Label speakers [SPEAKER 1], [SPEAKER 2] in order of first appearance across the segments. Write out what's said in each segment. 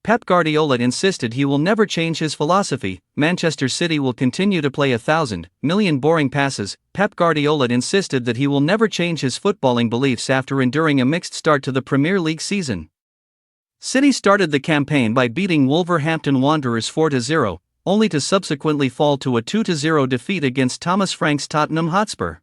[SPEAKER 1] Pep Guardiola insisted he will never change his philosophy. Manchester City will continue to play 1,000 million boring passes. Pep Guardiola insisted that he will never change his footballing beliefs after enduring a mixed start to the Premier League season. City started the campaign by beating Wolverhampton Wanderers 4-0, only to subsequently fall to a 2-0 defeat against Thomas Frank's Tottenham Hotspur.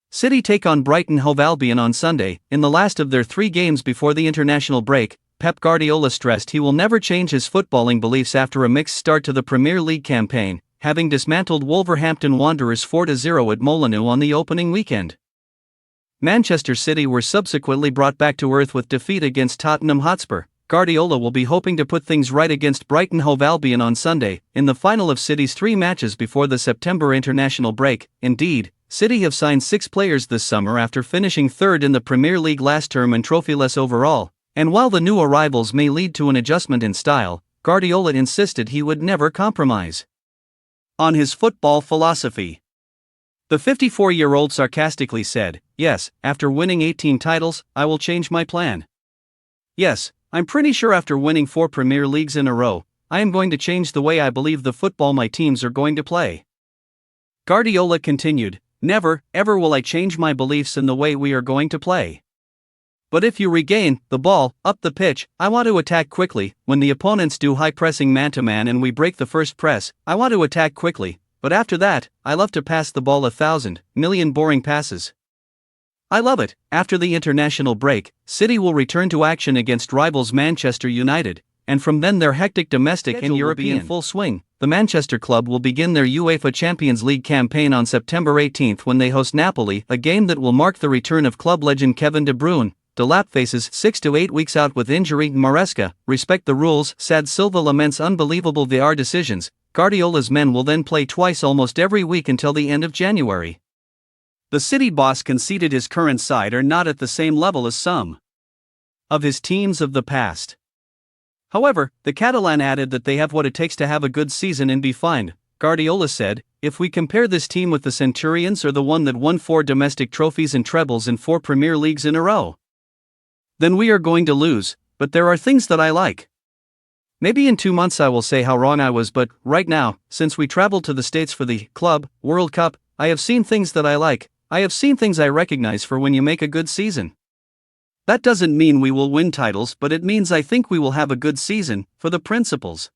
[SPEAKER 1] City take on Brighton Hove Albion on Sunday, in the last of their 3 games before the international break. Pep Guardiola stressed he will never change his footballing beliefs after a mixed start to the Premier League campaign, having dismantled Wolverhampton Wanderers 4-0 at Molineux on the opening weekend. Manchester City were subsequently brought back to earth with defeat against Tottenham Hotspur. Guardiola will be hoping to put things right against Brighton Hove Albion on Sunday, in the final of City's 3 matches before the September international break. Indeed, City have signed 6 players this summer after finishing 3rd in the Premier League last term and trophyless overall. And while the new arrivals may lead to an adjustment in style, Guardiola insisted he would never compromise on his football philosophy. The 54-year-old sarcastically said, "Yes, after winning 18 titles, I will change my plan. Yes, I'm pretty sure after winning 4 Premier Leagues in a row, I am going to change the way I believe the football my teams are going to play." Guardiola continued, "Never, ever will I change my beliefs in the way we are going to play. But if you regain the ball up the pitch, I want to attack quickly. When the opponents do high pressing man-to-man and we break the first press, I want to attack quickly. But after that, I love to pass the ball 1,000 million boring passes. I love it." After the international break, City will return to action against rivals Manchester United, and from then their hectic domestic and European in full swing. The Manchester club will begin their UEFA Champions League campaign on September 18 when they host Napoli, a game that will mark the return of club legend Kevin De Bruyne. De Lap faces 6 to 8 weeks out with injury. Maresca, respect the rules. Sad Silva laments unbelievable VAR decisions. Guardiola's men will then play twice almost every week until the end of January. The City boss conceded his current side are not at the same level as some of his teams of the past. However, the Catalan added that they have what it takes to have a good season and be fine. Guardiola said, "If we compare this team with the Centurions or the one that won 4 domestic trophies and trebles in 4 Premier Leagues in a row, then we are going to lose, but there are things that I like. Maybe in 2 months I will say how wrong I was, but right now, since we traveled to the States for the Club World Cup, I have seen things that I like. I have seen things I recognize for when you make a good season. That doesn't mean we will win titles, but it means I think we will have a good season, for the principles.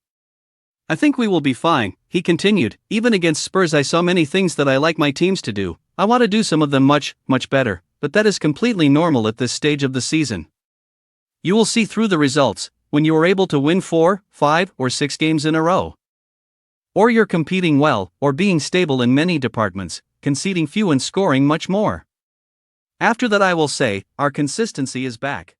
[SPEAKER 1] I think we will be fine." He continued, "Even against Spurs I saw many things that I like my teams to do. I want to do some of them much, much better, but that is completely normal at this stage of the season. You will see through the results, when you are able to win 4, 5, or 6 games in a row. Or you're competing well, or being stable in many departments, conceding few and scoring much more. After that I will say, our consistency is back."